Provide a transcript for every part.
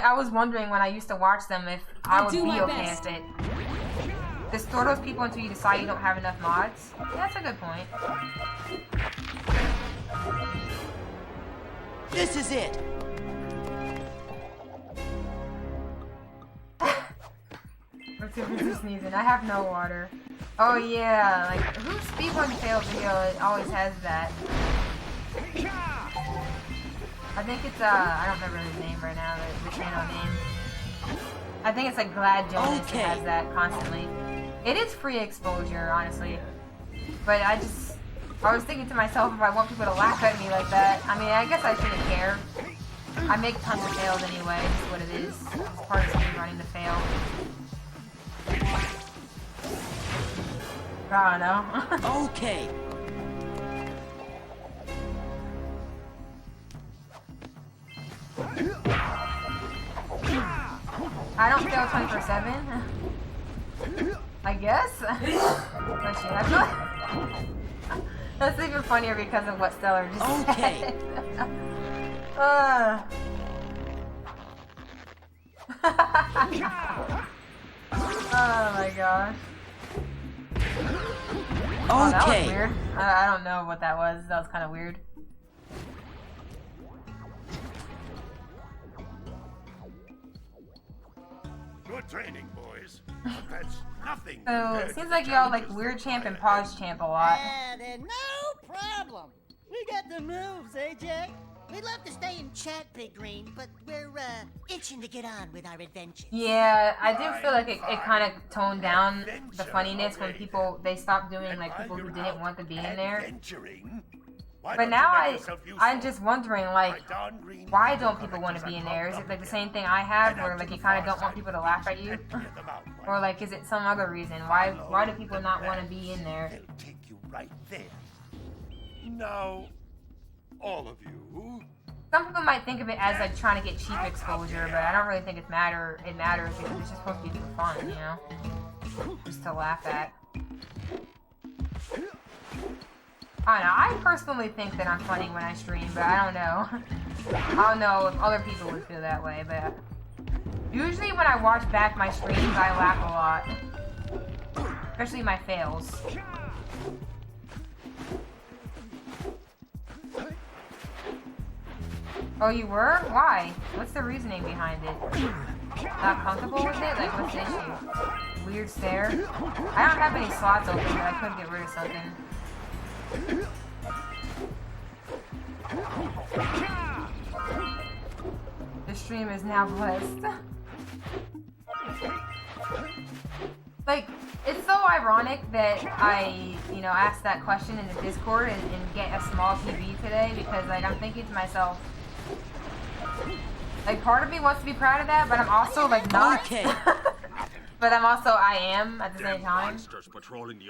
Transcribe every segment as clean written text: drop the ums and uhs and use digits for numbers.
I was wondering when I used to watch them if I would be okay with it. Just store those people until you decide you don't have enough mods. Yeah, that's a good point. This is it. Let's see if who's sneezing. I have no water. Oh yeah, like whose speedrun fail video always has that? I think it's I don't remember his name right now, the channel name. I think it's like Glad Jonas who has that constantly. It is free exposure, honestly. But I was thinking to myself, if I want people to laugh at me like that, I mean, I guess I shouldn't care. I make tons of fails anyway, that's what it is. It's part of speedrunning to fail. I don't know. Okay. I don't fail 24/7. I guess. That's even funnier because of what Stellar just said. Oh my gosh. Oh, that was weird. I don't know what that was. That was kind of weird. Good training, boys. That's nothing. So it seems like y'all like Weird Champ and Pause Champ a lot. Then no problem. We got the moves, AJ. We'd love to stay and chat, Big Green, but we're itching to get on with our adventure. Yeah, I do feel like it kind of toned down the funniness when they stopped doing like people who didn't want to be in there. But now I'm just wondering, like, why don't people want to be in there? Is it like the same thing I have, where like you kind of don't want people to laugh at you, or like is it some other reason? Why do people not want to be in there? They'll take you right there. Now, all of you. Some people might think of it as like trying to get cheap exposure, but I don't really think it matters because it's just supposed to be for fun, you know, just to laugh at. I don't know, I personally think that I'm funny when I stream, but I don't know. I don't know if other people would feel that way, but usually when I watch back my streams, I laugh a lot. Especially my fails. Oh, you were? Why? What's the reasoning behind it? Not comfortable with it? Like, what's the issue? Weird stare? I don't have any slots open, but I could get rid of something. The stream is now blessed. Like, it's so ironic that I, asked that question in the Discord and get a small TV today because, like, I'm thinking to myself, like, part of me wants to be proud of that, but I'm also, like, not. Okay. But I am at the same time.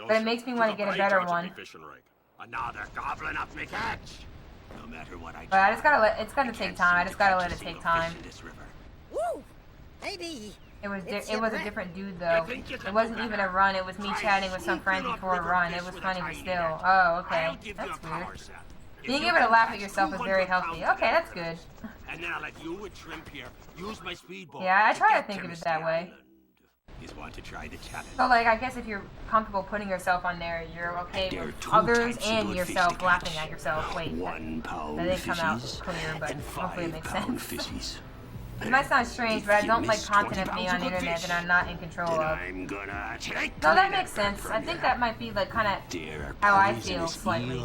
But it makes me want to get a better one. Another goblin up me catch. No matter what I do. But I just gotta it's gonna take time. I just gotta let it take time. Woo! Maybe. It was a different dude though. It wasn't even a run. It was me chatting with some friends before a run. It was funny, but still. Oh, okay. That's weird. Being able to laugh at yourself is very healthy. Okay, that's good. And then I'll let you with Shrimp here use my speedboat. Yeah, I try to think of it that way. Want to try the challenge. So, like, I guess if you're comfortable putting yourself on there, you're okay with others and yourself laughing at yourself. Wait, that didn't come out clear, but hopefully it makes sense. It might sound strange, but I don't like content of me on the internet that I'm not in control of. No, that makes sense. I think that might be, like, kind of how I feel slightly.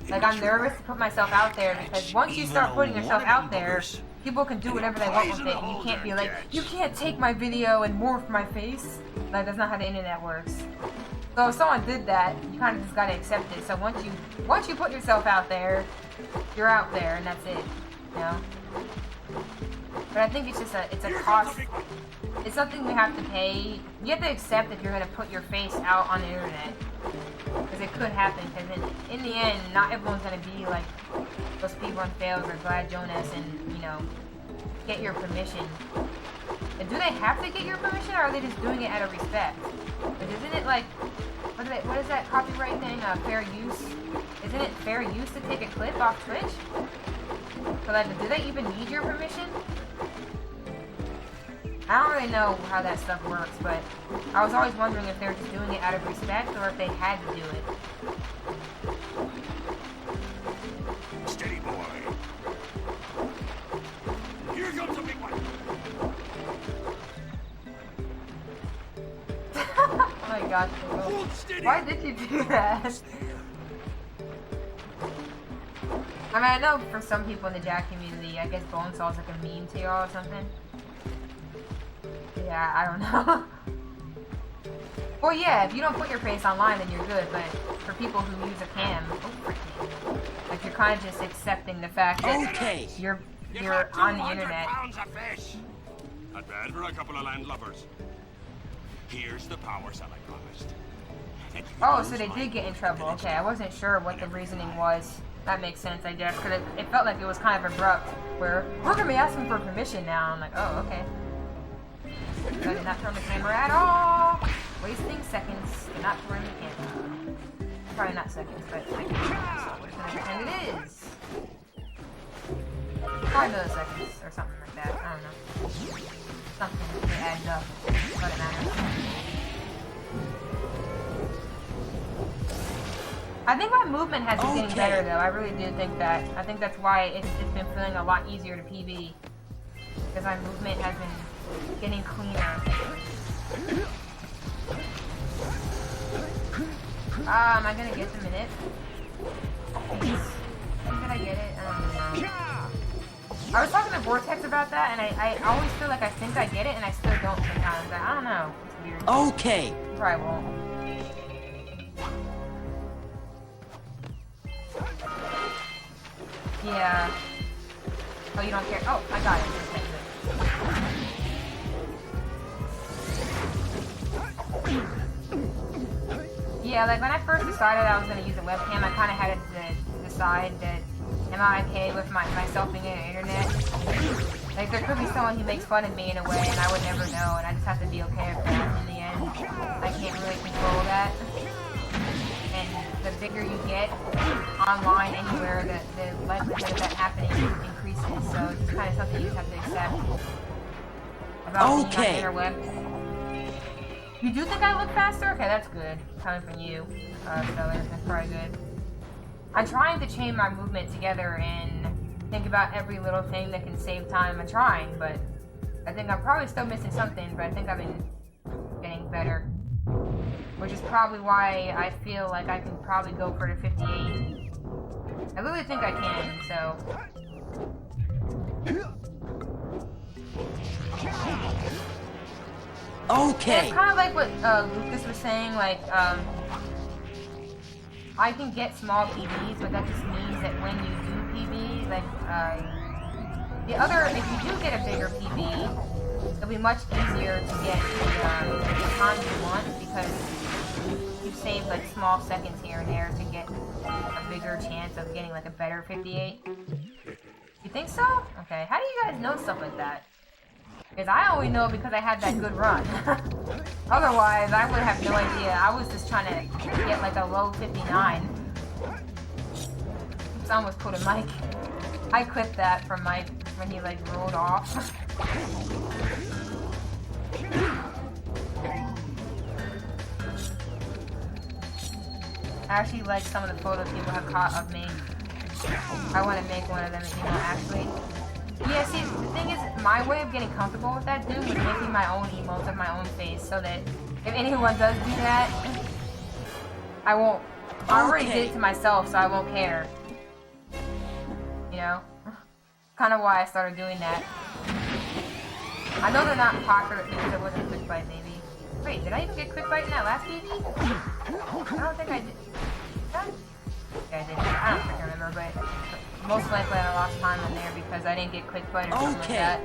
Like, I'm nervous to put myself out there because once you start putting yourself out there, people can do whatever they want with it, and you can't be like, you can't take my video and morph my face. Like, that's not how the internet works. So if someone did that, you kind of just gotta accept it. So once you put yourself out there, you're out there, and that's it. You know. But I think it's just it's a cost. It's something we have to pay. You have to accept if you're gonna put your face out on the internet, because it could happen. Because in the end, not everyone's gonna be like those Speedrun fails or Glad Jonas and get your permission. And do they have to get your permission, or are they just doing it out of respect? But isn't it like what is that copyright thing? Fair use? Isn't it fair use to take a clip off Twitch? So like, do they even need your permission? I don't really know how that stuff works, but I was always wondering if they were just doing it out of respect or if they had to do it. Steady, boy. Here comes a big one. Oh my gosh, Hold steady. why did you do that? I mean, I know for some people in the Jak community, I guess Bonesaw's like a meme to y'all or something. Yeah, I don't know. Well, yeah, if you don't put your face online, then you're good, but for people who use a cam, like you're kind of just accepting the fact that you're on the internet. Pounds of fish. Not bad for a couple of landlubbers. Here's the power cell I promised. Oh, so they did get in trouble. Okay, I wasn't sure what the reasoning was. That makes sense, I guess, because it felt like it was kind of abrupt, where we're going to be asking for permission now. I'm like, oh, okay. So I did not turn the camera at all. Wasting seconds, not turning the camera. Probably not seconds, but so we're just going to pretend it is. Probably milliseconds or something like that. I don't know. Something that adds up, but it matters. I think my movement has been getting better, though. I really do think that. I think that's why it's been feeling a lot easier to PB. Because my movement has been getting cleaner. Am I gonna get the minute? Please. Did I get it? I don't know. I was talking to Vortex about that, and I always feel like I think I get it, and I still don't sometimes. I don't know. It's weird. Okay. Probably won't. Yeah. Oh, you don't care? Oh, I got it. Yeah, like when I first decided I was going to use a webcam, I kind of had to decide that am I okay with myself being on the internet? Like there could be someone who makes fun of me in a way and I would never know, and I just have to be okay with that in the end. I can't really control that. And the bigger you get online anywhere, the likelihood of that happening increases. So it's kind of something you have to accept about being on the interweb. You do think I look faster? Okay, that's good. Coming from you, Stellar. That's probably good. I'm trying to chain my movement together and think about every little thing that can save time. I'm trying, but I think I'm probably still missing something, but I think I've been getting better. Which is probably why I feel like I can probably go for the 58. I really think I can, so... Okay. Yeah, it's kind of like what Lucas was saying, like, I can get small PBs, but that just means that when you do PB, like, if you do get a bigger PB, it'll be much easier to get the time you want, because you save, like, small seconds here and there to get a bigger chance of getting, like, a better 58. You think so? Okay, how do you guys know stuff like that? Because I only know because I had that good run. Otherwise, I would have no idea. I was just trying to get like a low 59. Oops, I almost put a mic. I clipped that from Mike when he like rolled off. I actually like some of the photos people have caught of me. I want to make one of them, actually. Yeah, see, the thing is, my way of getting comfortable with that, dude, was making my own emotes of my own face, so that if anyone does do that, I won't. I already did it to myself, so I won't care. You know? Kind of why I started doing that. I know they're not popular because it wasn't quick bite, maybe. Wait, did I even get quick bite in that last PB? I don't think I did. Yeah, I did. I don't freaking remember, but most likely I lost time in there because I didn't get quick bite or something like that.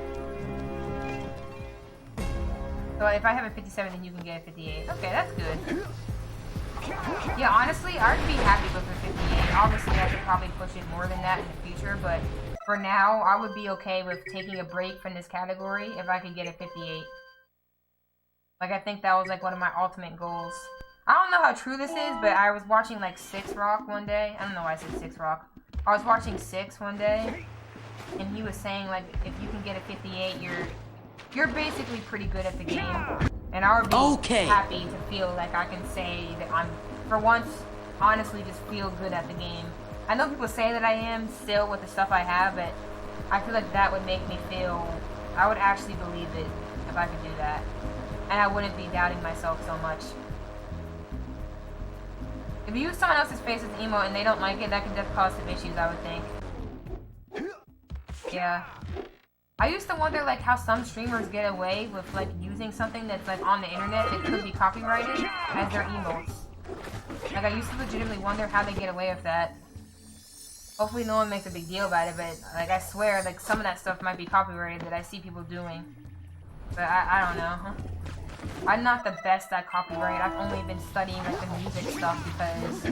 So if I have a 57, then you can get a 58. Okay, that's good. Yeah, honestly, I'd be happy with a 58. Obviously, I could probably push it more than that in the future, but for now, I would be okay with taking a break from this category if I could get a 58. Like, I think that was, like, one of my ultimate goals. I don't know how true this is, but I was watching, like, 6 Rock one day. I don't know why I said 6 Rock. I was watching 6 one day, and he was saying, like, if you can get a 58, you're basically pretty good at the game. And I would be happy to feel like I can say that I'm, for once, honestly just feel good at the game. I know people say that I am still with the stuff I have, but I feel like that would make me feel, I would actually believe it if I could do that. And I wouldn't be doubting myself so much. If you use someone else's face as an emote and they don't like it, that could just cause some issues, I would think. Yeah. I used to wonder like how some streamers get away with like using something that's like on the internet that could be copyrighted as their emotes. Like I used to legitimately wonder how they get away with that. Hopefully no one makes a big deal about it, but like I swear like some of that stuff might be copyrighted that I see people doing. But I don't know. I'm not the best at copyright. I've only been studying like the music stuff because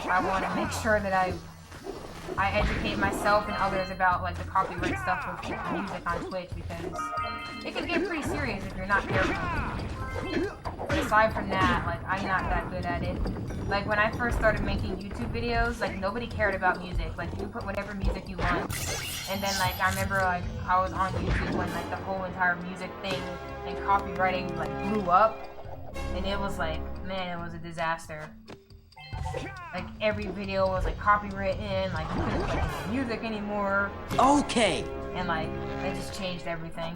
I want to make sure that I educate myself and others about like the copyright stuff with music on Twitch because it can get pretty serious if you're not careful. But aside from that, like I'm not that good at it. Like when I first started making YouTube videos, like nobody cared about music. Like you put whatever music you want. And then like I remember like I was on YouTube when like the whole entire music thing and copywriting like blew up. And it was like, man, it was a disaster. Like every video was like copywritten, like you couldn't play music anymore. Okay. And like they just changed everything.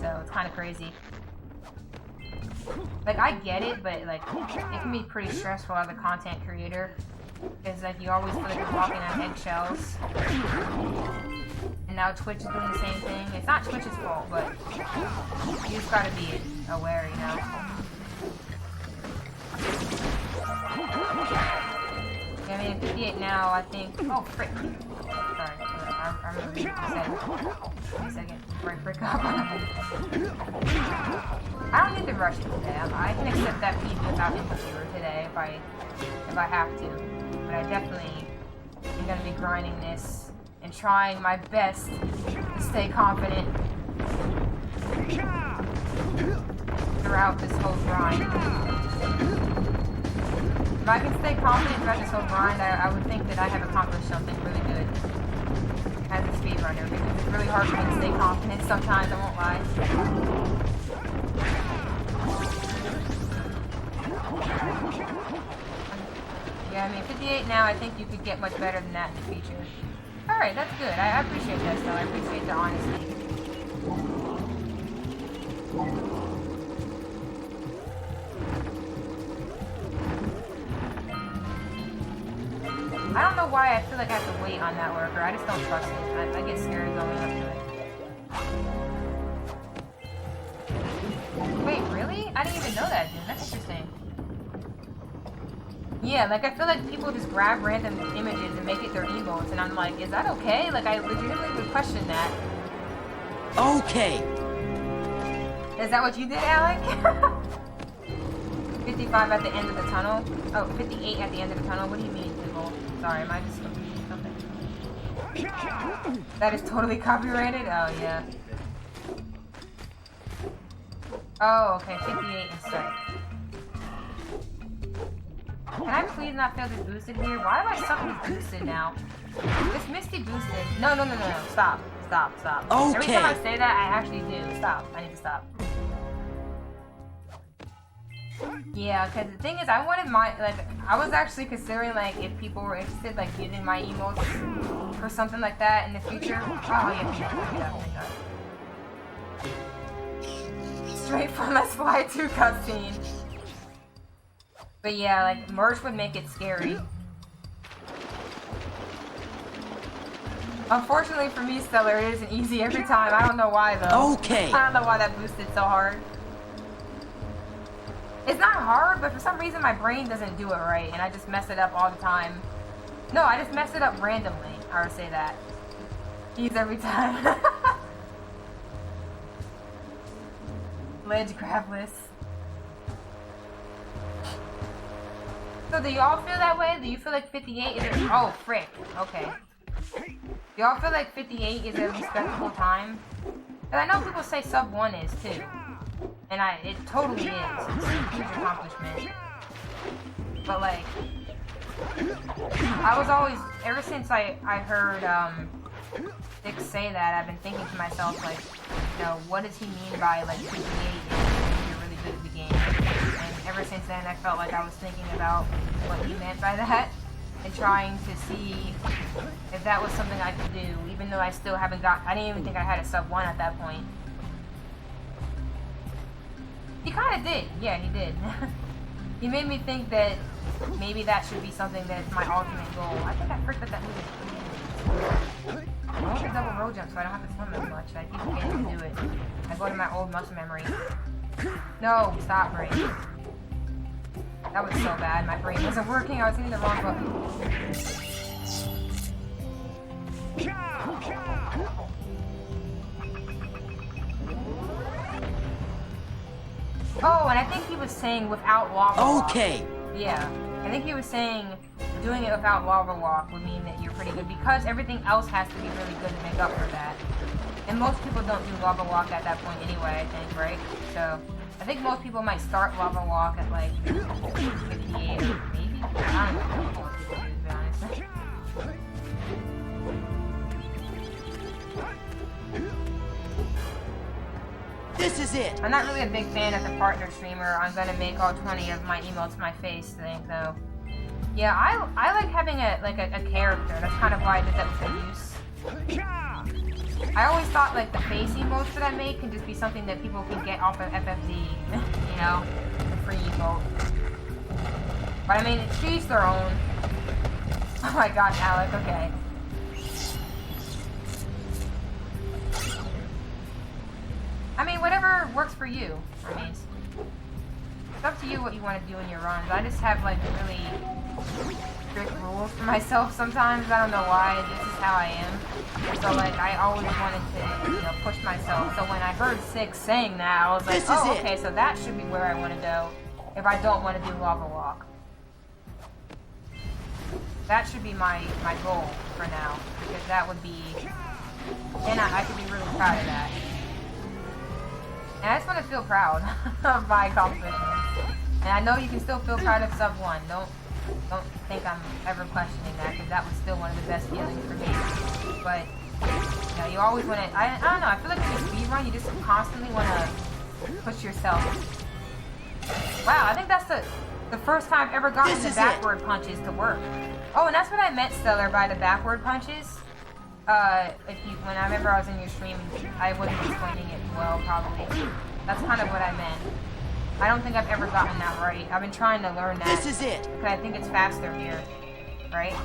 So it's kind of crazy. Like I get it, but like it can be pretty stressful as a content creator. Because like you always feel like you're walking on eggshells. And now Twitch is doing the same thing. It's not Twitch's fault, but you just gotta be aware, you know. Yeah, I mean, 58 now, I think. Oh, frick. Sorry, I remember what you said. Wait a second, before I frick up. I don't need to rush today. I can accept that feed without interviewer today if I have to. But I definitely am gonna be grinding this and trying my best to stay confident throughout this whole grind. If I can stay confident throughout this whole grind, I would think that I have accomplished something really good as a speedrunner, because it's really hard for me to stay confident sometimes, I won't lie. Yeah, I mean, 58 now, I think you could get much better than that in the future. Alright, that's good. I appreciate that, though. I appreciate the honesty. I don't know why I feel like I have to wait on that worker. I just don't trust it. I get scared going up to it. Wait, really? I didn't even know that, dude. That's interesting. Yeah, like I feel like people just grab random images and make it their emotes, and I'm like, is that okay? Like I legitimately would question that. Okay. Is that what you did, Alec? 55 at the end of the tunnel? Oh, 58 at the end of the tunnel? What do you mean, Diggle? Sorry, am I just confused? Okay. That is totally copyrighted? Oh, yeah. Oh, okay, 58 instead. Can I please not feel this boosted here? Why am I suddenly boosted now? This Misty boosted. No. Stop. Okay. Every time I say that, I actually do. Stop. I need to stop. Yeah, because the thing is, I wanted my, like, I was actually considering, like, if people were interested, like, using my emotes for something like that in the future. Oh, yeah, thank God. Straight from the Spy 2 cutscene. But yeah, like, merch would make it scary. Unfortunately for me, Stellar, it isn't easy every time. I don't know why, though. Okay. I don't know why that boosted so hard. It's not hard, but for some reason my brain doesn't do it right, and I just mess it up all the time. No, I just mess it up randomly. I would say that. He's every time. Ledge grabless. So do y'all feel that way? Do you feel like 58 is a... Oh, frick. Okay. Do y'all feel like 58 is a respectable time? Because I know people say sub 1 is, too. And it totally is. It's a huge accomplishment. But like, I was always, ever since I heard Six say that, I've been thinking to myself, like, you know, what does he mean by, like, 58 if you're really good at the game? And ever since then, I felt like I was thinking about what he meant by that, and trying to see if that was something I could do, even though I still haven't got, I didn't even think I had a sub 1 at that point. He kind of did, yeah, he did. He made me think that maybe that should be something that's my ultimate goal. I think I forgot that movie. I want the double road jump so I don't have to swim as much. I keep forgetting to do it. I go to my old muscle memory. No, stop, brain. That was so bad. My brain wasn't working. I was hitting the wrong button. Oh, and I think he was saying without lava walk. Okay. Yeah. I think he was saying doing it without lava walk would mean that you're pretty good because everything else has to be really good to make up for that. And most people don't do lava walk at that point anyway, I think, right? So, I think most people might start lava walk at like 58 or maybe? I don't know what most people do, to be honest. This is it. I'm not really a big fan of the partner streamer. I'm gonna make all 20 of my emotes my face thing, though. Yeah, I like having a character. That's kind of why I did that with the use. I always thought like the face emotes that I make can just be something that people can get off of FFD, you know, the free emote. But I mean, it's to each their own. Oh my gosh, Alec. Okay. I mean, whatever works for you. I mean, it's up to you what you want to do in your runs. I just have, like, really strict rules for myself sometimes. I don't know why. This is how I am. So, like, I always wanted to, you know, push myself. So when I heard Six saying that, I was like, oh, okay, so that should be where I want to go if I don't want to do lava walk. That should be my goal for now. Because that would be... And I could be really proud of that. And I just want to feel proud of my accomplishments. And I know you can still feel proud of sub 1. Don't think I'm ever questioning that, because that was still one of the best feelings for me. But, you know, you always want to... I don't know, I feel like when you speedrun, you just constantly want to push yourself. Wow, I think that's the first time I've ever gotten the backward punches to work. Oh, and that's what I meant, Stellar, by the backward punches. When I remember I was in your stream, I wasn't explaining it well, probably. That's kind of what I meant. I don't think I've ever gotten that right. I've been trying to learn that. This is it. Because I think it's faster here, right?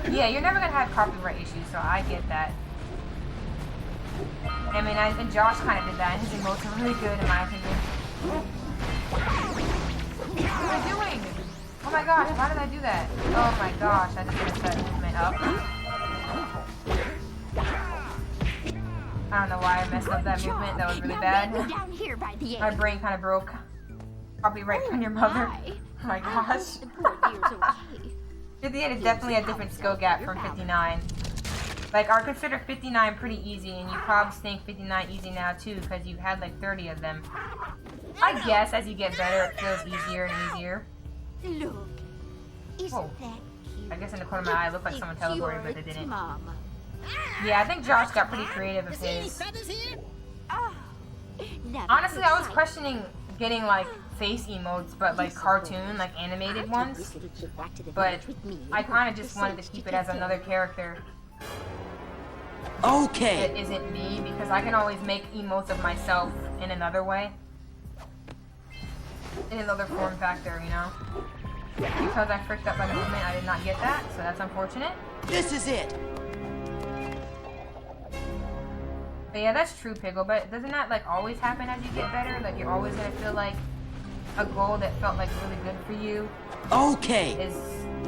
Yeah, you're never gonna have copyright issues, so I get that. I mean, and Josh kind of did that, and his emotes are really good, in my opinion. What are you doing? Oh my gosh, why did I do that? Oh my gosh, I just messed that movement up. I don't know why I messed up that movement, that was really bad. My brain kind of broke. Copyright from your mother. Oh my gosh. 58 is definitely a different skill gap from 59. Like, I consider 59 pretty easy, and you probably think 59 easy now too, because you've had like 30 of them. I guess as you get better, it feels easier and easier. Look, isn't that cute? I guess in the corner of my eye, it looked like someone teleported, but they didn't. Mama. Yeah, I think Josh got pretty creative with his. Honestly, I was questioning getting like face emotes, but like cartoon, like animated ones. But I kind of just wanted to keep it as another character. Okay. That isn't me, because I can always make emotes of myself in another way. In another form factor, you know? Because I fricked up my movement, I did not get that, so that's unfortunate. This is it. But yeah, that's true, Piggle, but doesn't that like always happen as you get better? Like you're always gonna feel like a goal that felt like really good for you is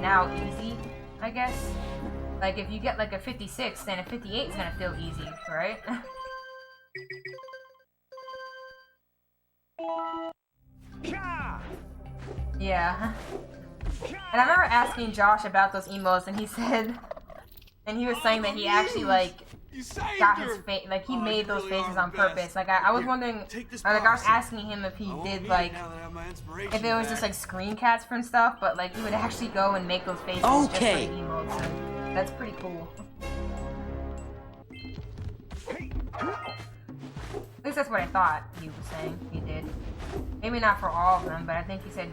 now easy, I guess. Like if you get like a 56, then a 58 is gonna feel easy, right? Yeah. And I remember asking Josh about those emotes, and he said, and he was saying that he actually like got his face, like he made those faces on purpose. Like I was wondering, like I was asking him if he did like, if it was just like screen caps and stuff, but like he would actually go and make those faces just for the emotes. And That's pretty cool. At least that's what I thought he was saying he did. Maybe not for all of them, but I think he said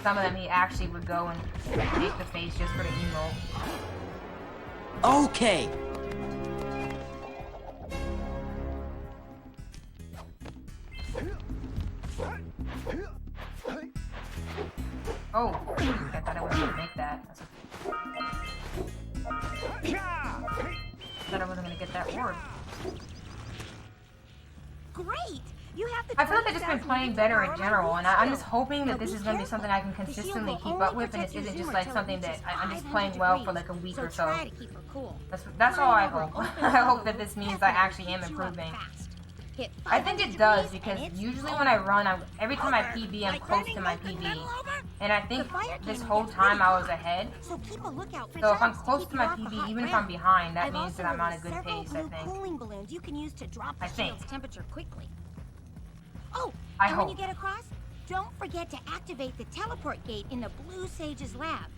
some of them he actually would go and make the face just for the emote. Okay. Oh, I thought I wasn't gonna make that. That's okay. I thought I wasn't gonna get that orb. Great! You have the I feel like I've just been playing better in general, and I'm just hoping that this is going to be something I can consistently keep up with, and it isn't just like something that I'm just playing well for like a week or so. That's all I hope. I hope that this means I actually am improving. I think it does, because usually when I run, every time I PB, I'm close to my PB. And I think this whole time I was ahead. So if I'm close to my PB, even if I'm behind, that means that I'm on a good pace, I think. I think. Oh, I and hope. when you get across, don't forget to activate the teleport gate in the Blue Sage's lab.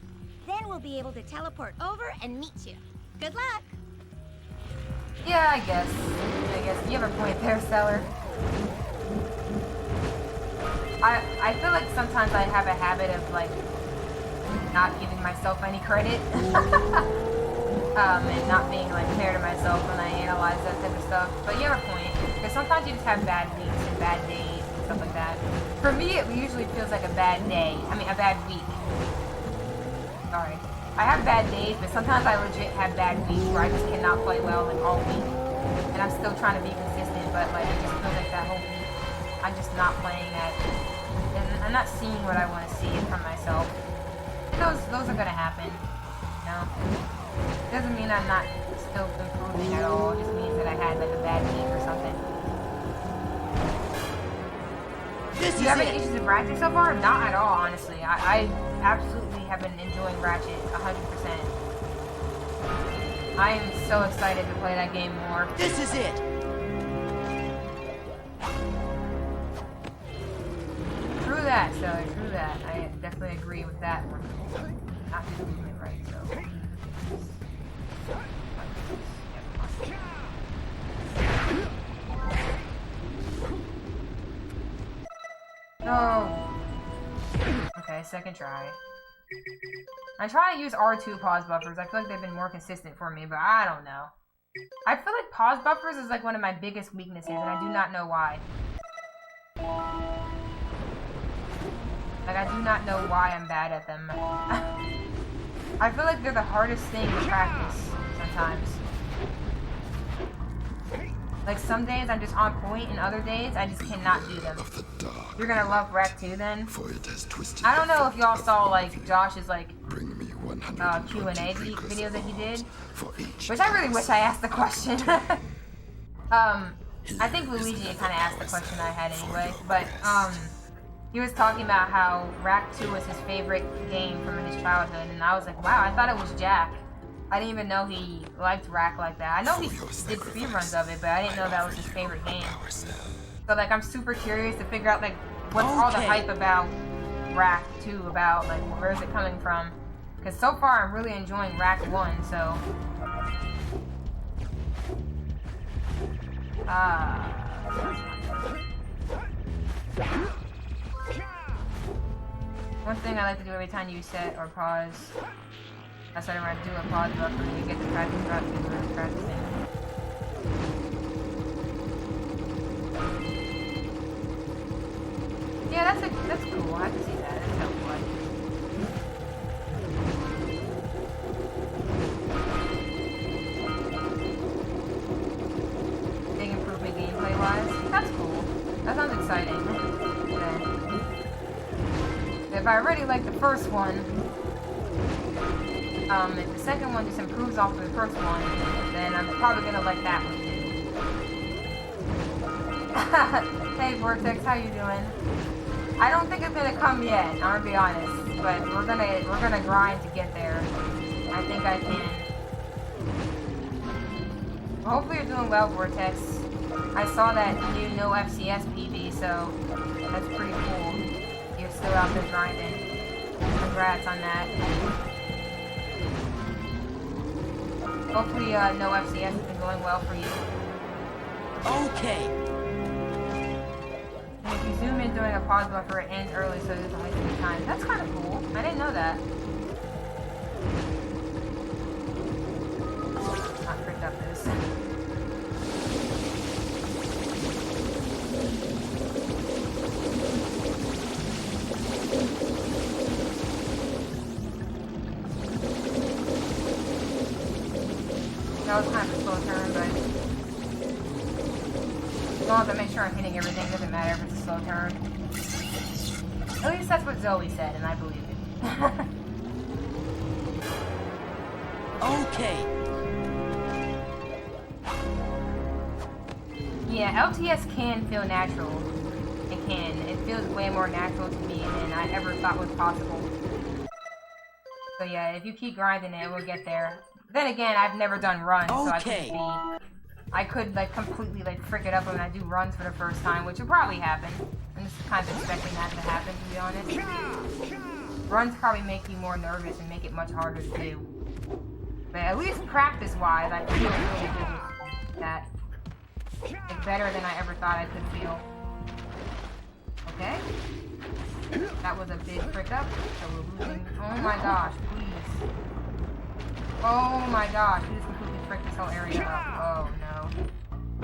Then we'll be able to teleport over and meet you. Good luck! Yeah, I guess. You have a point there, Stellar. I feel like sometimes I have a habit of, like, not giving myself any credit. And not being, like, fair to myself when I analyze that type of stuff. But you have a point. Because sometimes you just have bad weeks and bad days and stuff like that. For me, it usually feels like a bad day. I mean, a bad week. Sorry. I have bad days, but sometimes I legit have bad weeks where I just cannot play well, like, all week. And I'm still trying to be consistent, but, like, it just feels like that whole week I'm just not playing at, and I'm not seeing what I want to see from myself. Those are gonna happen, you know? Doesn't mean I'm not still improving at all, it just means that I had, like, a bad week or something. Do you have any issues with Ratchet so far? Not at all, honestly. I absolutely have been enjoying Ratchet 100%. I am so excited to play that game more. This is it. True that, Stellar, true that. I definitely agree with that one. Not do the movement right, so. No. Okay, second try. I try to use R2 pause buffers. I feel like they've been more consistent for me, but I don't know. I feel like pause buffers is like one of my biggest weaknesses, and I do not know why. Like, I do not know why I'm bad at them. I feel like they're the hardest thing to practice sometimes. Like, some days I'm just on point, and other days I just cannot do them. You're gonna love Wreck 2 then? I don't know if y'all saw, like, Josh's, like, Q&A video that he did. Which I really wish I asked the question. I think Luigi kind of asked the question I had anyway. But, he was talking about how Rack 2 was his favorite game from his childhood. And I was like, wow, I thought it was Jak. I didn't even know he liked Rack like that. I know he did speedruns of it, but I didn't know that was his favorite game. So, like, I'm super curious to figure out, like, what's all the hype about Rack 2 about? Like, where's it coming from? Because so far, I'm really enjoying Rack 1, so... One thing I like to do every time you set or pause... That's why when I do a pause buffer, you get the practice route because we're practicing. Yeah, that's cool. I can see that. That's helpful. Big improvement gameplay-wise. That's cool. That sounds exciting. Yeah. If I already like the first one, if the second one just improves off of the first one, then I'm probably gonna like that one too. Hey Vortex, how you doing? I don't think it's gonna come yet, I'm gonna be honest, but we're gonna grind to get there. I think I can. Well, hopefully you're doing well, Vortex. I saw that new no FCS PB, so that's pretty cool. You're still out there grinding. Congrats on that. Hopefully, no FCS has been going well for you. Okay. And if you zoom in during a pause buffer, it ends early, so there's only 3 times. That's kind of cool. I didn't know that. Not picked up this. That was kind of a slow turn, but as long as I make sure I'm hitting everything, doesn't matter if it's a slow turn. At least that's what Zoe said, and I believe it. Okay. Yeah, LTS can feel natural. It can. It feels way more natural to me than I ever thought was possible. So yeah, if you keep grinding it, we'll get there. Then again, I've never done runs, so I could like completely like frick it up when I do runs for the first time, which will probably happen. I'm just kind of expecting that to happen, to be honest. Runs probably make you more nervous and make it much harder to do. But at least practice-wise, I feel really good with that. Like, better than I ever thought I could feel. Okay. That was a big frick up, so we're losing. Oh my gosh, please. Oh my gosh, we just completely fricked this whole area up. Oh no.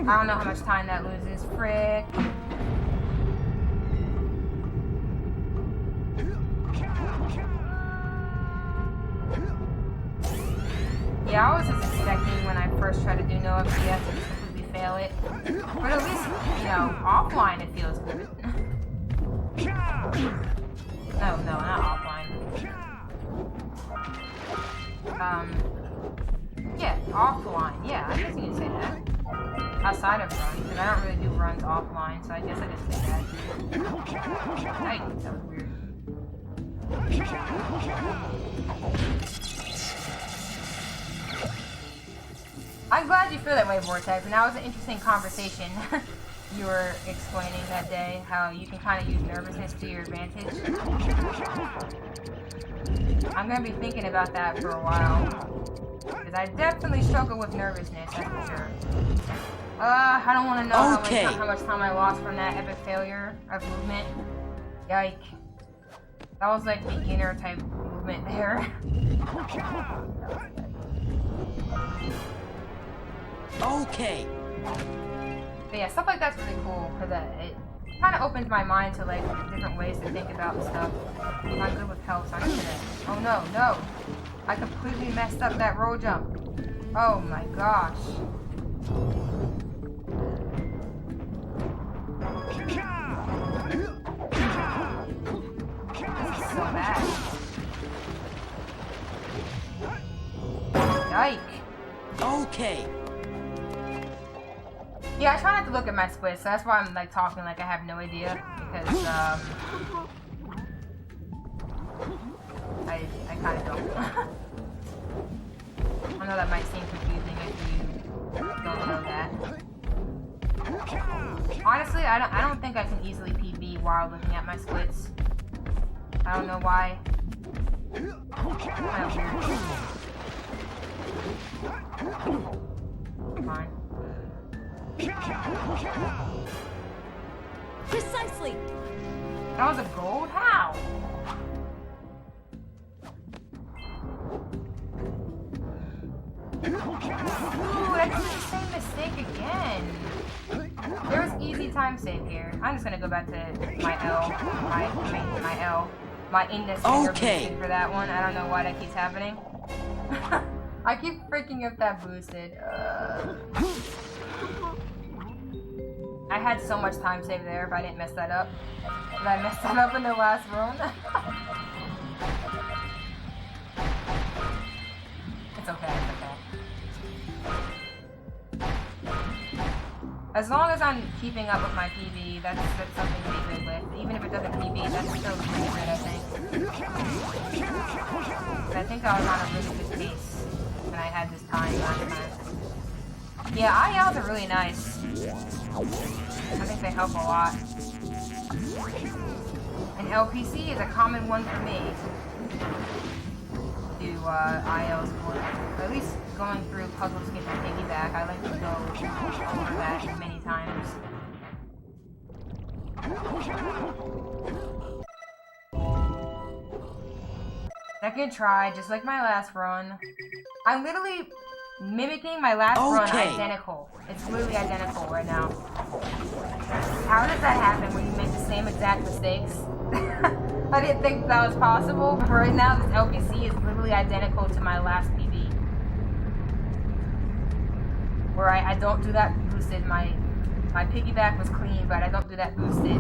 I don't know how much time that loses. Frick. Yeah, I was just expecting when I first tried to do no FCS to just completely fail it. But at least, you know, offline it feels good. No, not offline. Yeah, offline. Yeah, I guess you can say that. Outside of runs, because I don't really do runs offline, so I guess I could say that. Hey, that was weird. I'm glad you feel that way, Vortex, and that was an interesting conversation you were explaining that day, how you can kind of use nervousness to your advantage. I'm going to be thinking about that for a while, because I definitely struggle with nervousness, that's for sure. I don't want to know how much time I lost from that epic failure of movement. Yike. That was like beginner type movement there. Okay. But yeah, stuff like that's really cool because it kind of opens my mind to like different ways to think about stuff. I'm not good with health, so I'm just gonna. Oh no! I completely messed up that roll jump. Oh my gosh. This is so bad. Yike. Okay. Yeah, I try not to look at my splits, so that's why I'm like talking like I have no idea, because I kind of don't. I know that might seem confusing if you don't know that. Honestly, I don't think I can easily PB while looking at my splits. I don't know why. Kind of weird. Fine. Precisely. That was a gold? How? Ooh, I did the same mistake again. There was easy time save here. I'm just gonna go back to my my index finger boosted for that one. I don't know why that keeps happening. I keep freaking up that boosted. I had so much time saved there if I didn't mess that up. Did I mess that up in the last run? It's okay, it's okay. As long as I'm keeping up with my PB, that's something to be good with. Even if it doesn't PB, that's still pretty good, I think. But I think I was on a really good pace when I had this time last time. Yeah, ILs are really nice. I think they help a lot. And LPC is a common one for me. do IL's work. At least going through puzzle skip and piggyback, I like to go over that many times. Second try, just like my last run. I'm literally mimicking my last run identical. It's literally identical right now. How does that happen when you make the same exact mistakes? I didn't think that was possible, but right now this LBC is literally identical to my last PB. Where I don't do that boosted, my piggyback was clean, but I don't do that boosted.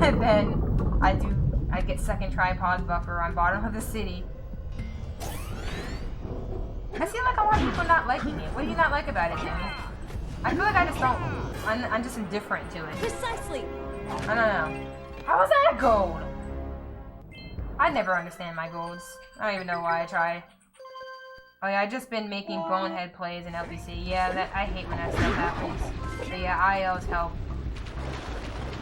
And then I get second try pause buffer on bottom of the city. I seem like a lot of people not liking it. What do you not like about it, Jimmy? I feel like I just don't, I'm just indifferent to it. Precisely. I don't know. How is that a gold? I never understand my golds. I don't even know why I try. Oh yeah, I've just been making bonehead plays in LBC. Yeah, I hate when that stuff happens. But yeah, ILs help.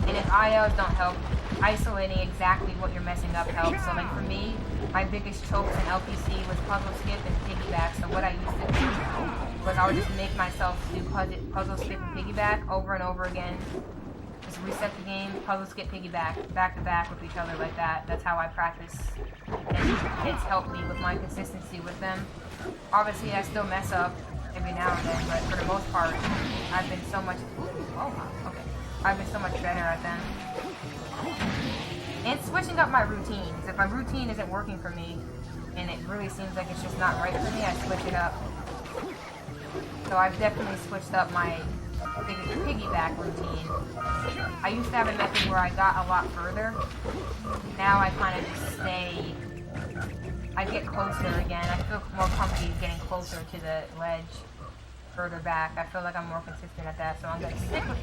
And if ILs don't help, isolating exactly what you're messing up helps. So like for me, my biggest chokes in LPC was puzzle skip and piggyback. So what I used to do was I would just make myself do puzzle skip and piggyback over and over again. Just reset the game, puzzle skip, piggyback, back to back with each other like that. That's how I practice. And it's helped me with my consistency with them. Obviously, I still mess up every now and then, but for the most part, I've been so much. I've been so much better at them. And switching up my routines. If my routine isn't working for me, and it really seems like it's just not right for me, I switch it up. So I've definitely switched up my piggyback routine. I used to have a method where I got a lot further. Now I kind of just stay. I get closer again. I feel more comfy getting closer to the ledge, further back. I feel like I'm more consistent at that, so I'm going to stick with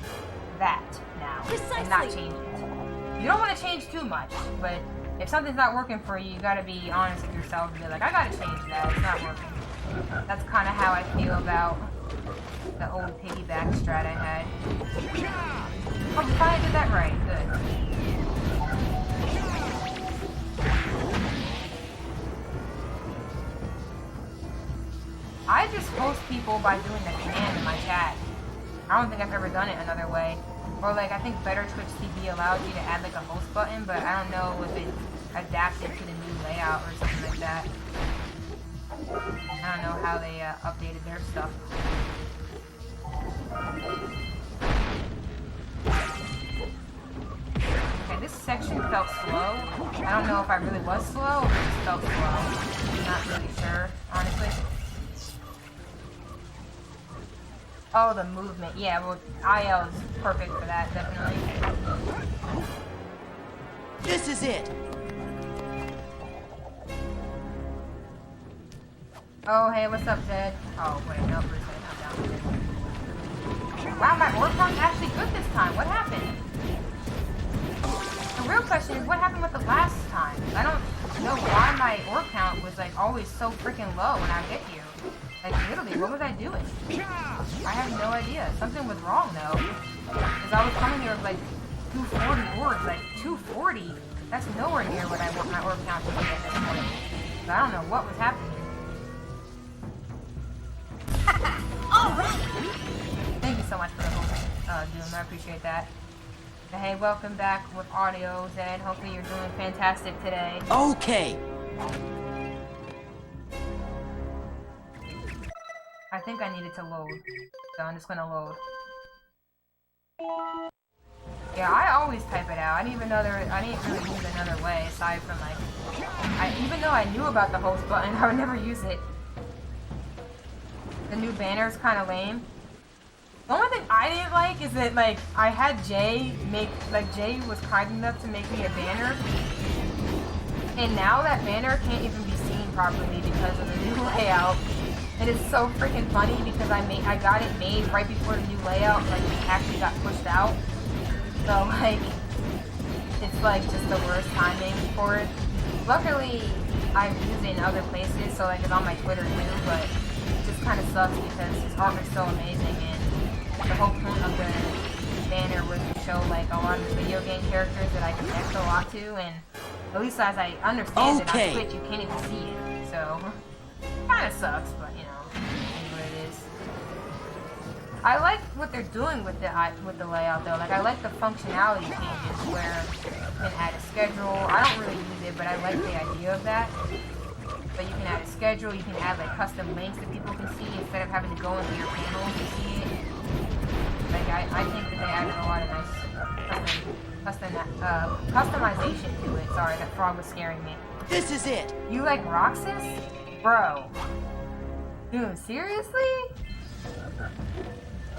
that now and not change it. You don't want to change too much, but if something's not working for you, you got to be honest with yourself and be like, I got to change that. It's not working. That's kind of how I feel about the old piggyback strat I had. Oh, we finally did that right. Good. I just host people by doing the command in my chat. I don't think I've ever done it another way. Or like, I think Better Twitch TV allows you to add like a host button, but I don't know if it's adapted to the new layout or something like that. I don't know how they updated their stuff. Okay, this section felt slow. I don't know if I really was slow or it just felt slow. I'm not really sure, honestly. Oh, the movement. Yeah, well, IL is perfect for that, definitely. This is it. Oh, hey, what's up, Zed? Oh, wait, no, Bruce, not down. Wow, my orb count's actually good this time. What happened? The real question is, what happened with the last time? I don't know why my orb count was, like, always so freaking low when I get here. Like, literally, what was I doing? I have no idea. Something was wrong, though. Because I was coming here with, like, 240 orbs. Like, 240? That's nowhere near what I want my orb count to be at this point. So I don't know what was happening. Alright! Thank you so much for the whole Doom. I appreciate that. And hey, welcome back with audio, Zed. Hopefully you're doing fantastic today. Okay. I think I needed to load, so I'm just gonna load. Yeah, I always type it out. I didn't really use another way aside from like, even though I knew about the host button, I would never use it. The new banner is kind of lame. The only thing I didn't like is that like I had Jay Jay was kind enough to make me a banner, and now that banner can't even be seen properly because of the new layout. It is so freaking funny because I got it made right before the new layout like actually got pushed out. So like it's like just the worst timing for it. Luckily I've used it in other places, so like it's on my Twitter too, but it just kind of sucks because his art is so amazing and the whole point of the banner was to show like a lot of the video game characters that I connect a lot to, and at least as I understand it on Twitch you can't even see it. So so kind of sucks, but you know, is what it is. I like what they're doing with the layout though. Like I like the functionality changes where you can add a schedule. I don't really use it, but I like the idea of that. But you can add a schedule. You can add like custom links that people can see instead of having to go into your panel to see it. Like I think that they added a lot of nice customization to it. Sorry, that frog was scaring me. This is it. You like Roxas? Bro. Dude, seriously?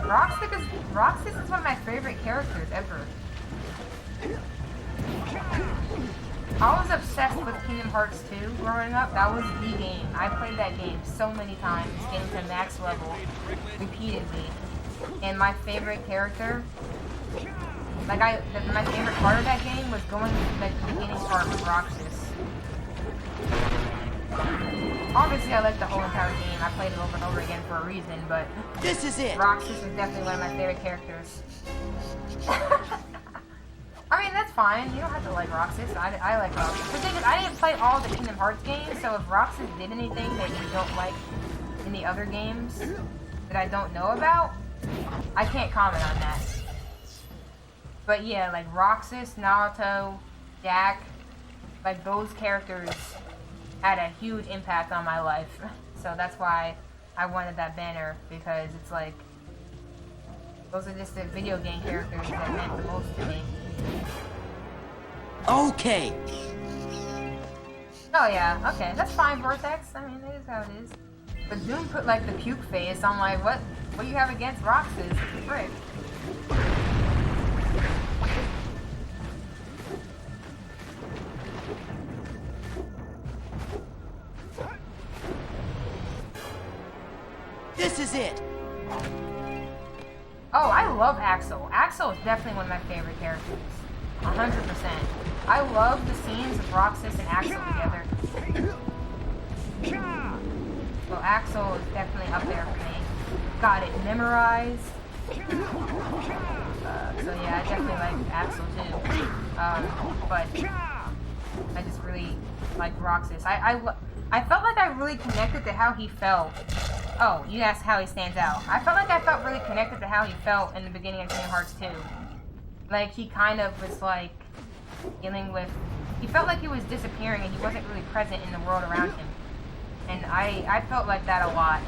Roxas is one of my favorite characters ever. I was obsessed with Kingdom Hearts 2 growing up. That was the game. I played that game so many times, getting to max level repeatedly. And my favorite character, like my favorite part of that game was going to like the beginning part with Roxas. Obviously, I like the whole entire game. I played it over and over again for a reason, but this is it. Roxas is definitely one of my favorite characters. I mean, that's fine. You don't have to like Roxas. I like Roxas. The thing is, I didn't play all the Kingdom Hearts games, so if Roxas did anything that you don't like in the other games that I don't know about, I can't comment on that. But yeah, like Roxas, Naruto, Jak, like those characters had a huge impact on my life. So that's why I wanted that banner, because it's like, those are just the video game characters that meant the most to me. Okay. Oh yeah, okay, that's fine, Vortex. I mean, it is how it is. But Doom put like the puke face. I'm like, what do you have against Roxas? Frick. This is it. Oh, I love Axel. Axel is definitely one of my favorite characters. 100%. I love the scenes of Roxas and Axel together. So Axel is definitely up there for me. Got it memorized. So yeah, I definitely like Axel too. But I just really like Roxas. I felt like I really connected to how he felt. Oh, you asked how he stands out. I felt like I felt really connected to how he felt in the beginning of Kingdom Hearts 2. Like, he kind of was, like, dealing with... He felt like he was disappearing and he wasn't really present in the world around him. And I felt like that a lot.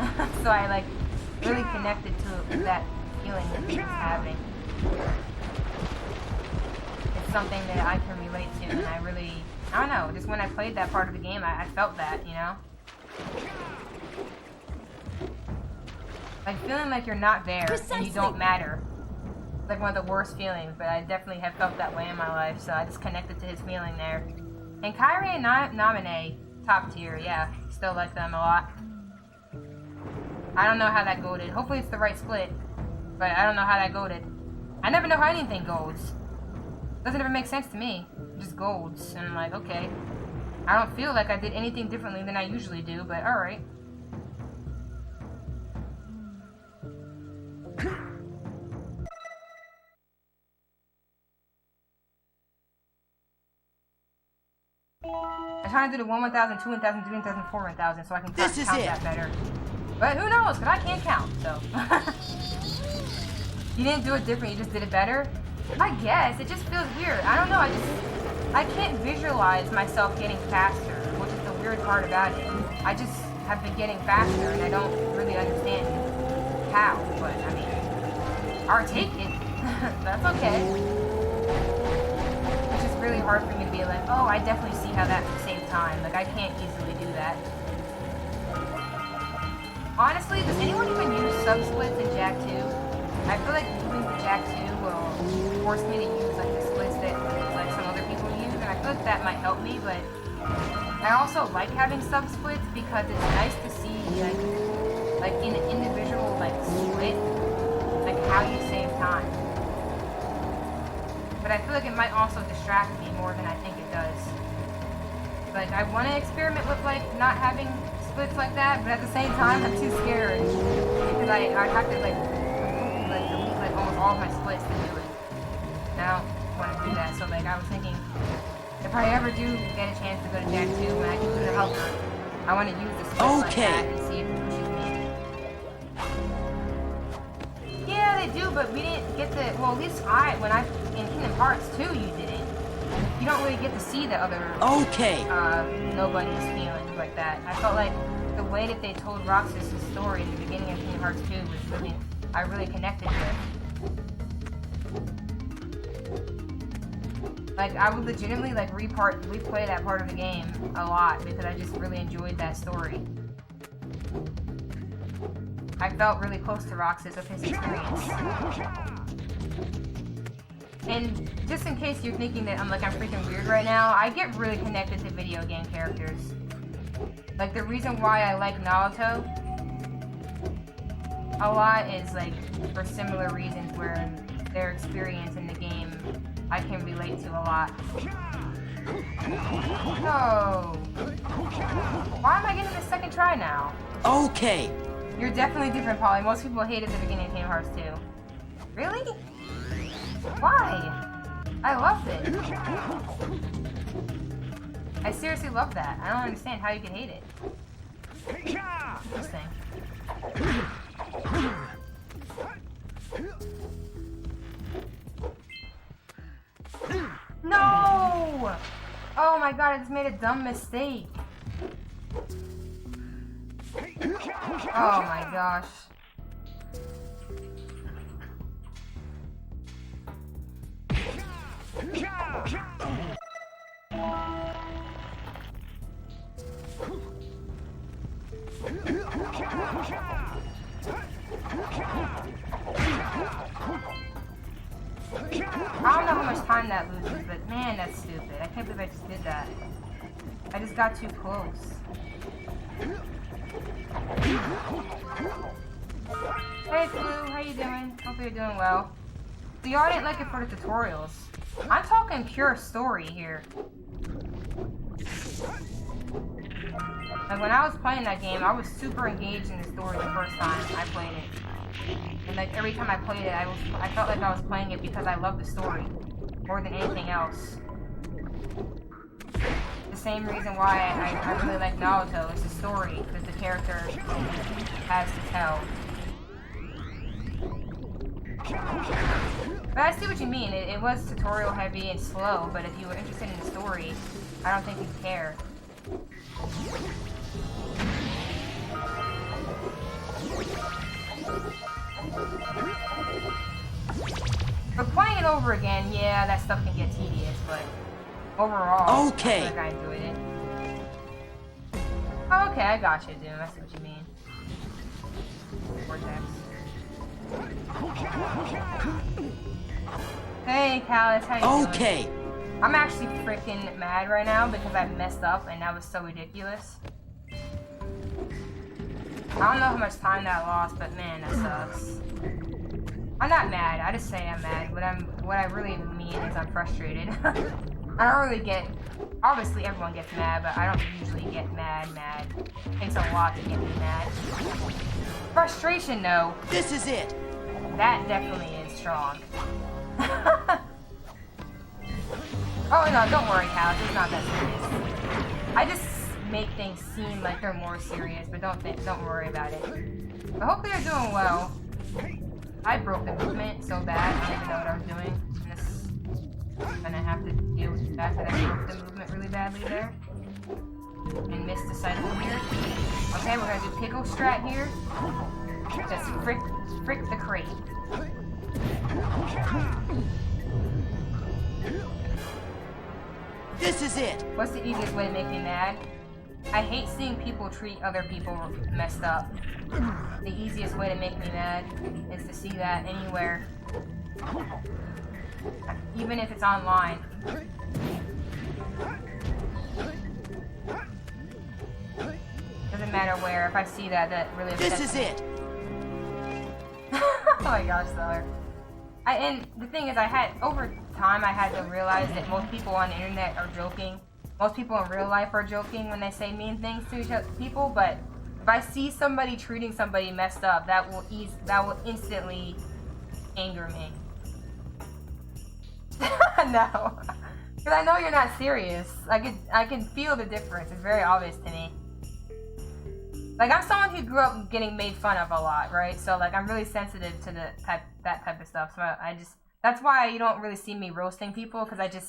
So I, like, really connected to that feeling that he was having. It's something that I can relate to, and I really... I don't know, just when I played that part of the game, I felt that, you know? Like, feeling like you're not there and you don't matter. It's like one of the worst feelings, but I definitely have felt that way in my life, so I just connected to his feeling there. And Kairi and Naminé, top tier, yeah. Still like them a lot. I don't know how that goated. Hopefully it's the right split, but I don't know how that goated. I never know how anything goes. Doesn't ever make sense to me. Just golds, and I'm like, okay. I don't feel like I did anything differently than I usually do, but alright. I'm trying to do the 1 1000, 2 1000, 3 1000, 4 1000 so I can count that better. But who knows, because I can't count, so. You didn't do it different, you just did it better? I guess, it just feels weird. I don't know, I can't visualize myself getting faster, which is the weird part about it. I just have been getting faster and I don't really understand how, but I mean, I'll take it. That's okay. It's just really hard for me to be like, oh, I definitely see how that would save time. Like, I can't easily do that. Honestly, does anyone even use sub-splits in Jak 2? I feel like moving to Jak 2 will force me to use like the splits that like some other people use, and I feel like that might help me, but I also like having sub-splits because it's nice to see like in an individual like split, like how you save time. But I feel like it might also distract me more than I think it does. Like, I want to experiment with like not having splits like that, but at the same time I'm too scared because I'd have to like delete like almost all of my splits to do it. And I don't want to do that, so like I was thinking if I ever do get a chance to go to Jak 2 when I can do the helper, I want to use the switch like Okay. that and see if it pushes me. Yeah, they do, but we didn't get the. Well, at least in Kingdom Hearts 2, you didn't. You don't really get to see the other. Okay. Nobody's feelings like that. I felt like the way that they told Roxas' story in the beginning of Kingdom Hearts 2 was really, I really connected with. Like, I would legitimately, like, replay that part of the game a lot because I just really enjoyed that story. I felt really close to Roxas with his experience. And just in case you're thinking that I'm freaking weird right now, I get really connected to video game characters. Like, the reason why I like Naruto a lot is, like, for similar reasons where their experience in the game I can relate to a lot. No! Why am I getting the second try now? Okay. You're definitely different, Polly. Most people hated the beginning of Kingdom Hearts 2. Really? Why? I loved it. I seriously love that. I don't understand how you can hate it. Interesting. No! Oh my god, I just made a dumb mistake. Oh my gosh. I don't know how much time that loses, but man, that's stupid. I can't believe I just did that. I just got too close. Hey Flu, how you doing? Hope you're doing well. So y'all didn't like it for the tutorials. I'm talking pure story here. Like when I was playing that game, I was super engaged in the story the first time I played it. And like every time I played it, I felt like I was playing it because I loved the story more than anything else. The same reason why I really like Naruto is the story, because the character has to tell. But I see what you mean. It was tutorial heavy and slow, but if you were interested in the story, I don't think you'd care. For playing it over again, yeah, that stuff can get tedious, but overall, okay. I feel like I enjoyed it. Oh, okay, I got you, dude. I see what you mean. Vortex. Hey, Callus, how you doing? Okay. I'm actually freaking mad right now because I messed up and that was so ridiculous. I don't know how much time that lost, but man, that sucks. I'm not mad. I just say I'm mad. What I really mean is I'm frustrated. I don't really get. Obviously, everyone gets mad, but I don't usually get mad. It takes a lot to get me mad. Frustration, though. This is it. That definitely is strong. Oh no, don't worry, Cal. It's not that serious. I just make things seem like they're more serious, but don't worry about it. But hopefully you're doing well. I broke the movement so bad, I didn't even know what I was doing. I'm gonna have to deal with the fact that I broke the movement really badly there. And missed the cycle here. Okay, we're gonna do pickle strat here. Just frick the crate. This is it. What's the easiest way to make me mad? I hate seeing people treat other people messed up. The easiest way to make me mad is to see that anywhere. Even if it's online. Doesn't matter where. If I see that really upsets me. This is it. Oh my gosh, Stellar. And the thing is, over time, I had to realize that most people on the internet are joking. Most people in real life are joking when they say mean things to people, but if I see somebody treating somebody messed up, that will instantly anger me. No. Because I know you're not serious. I can feel the difference. It's very obvious to me. Like, I'm someone who grew up getting made fun of a lot, right? So, like, I'm really sensitive to that type of stuff. So I just, that's why you don't really see me roasting people, because I don't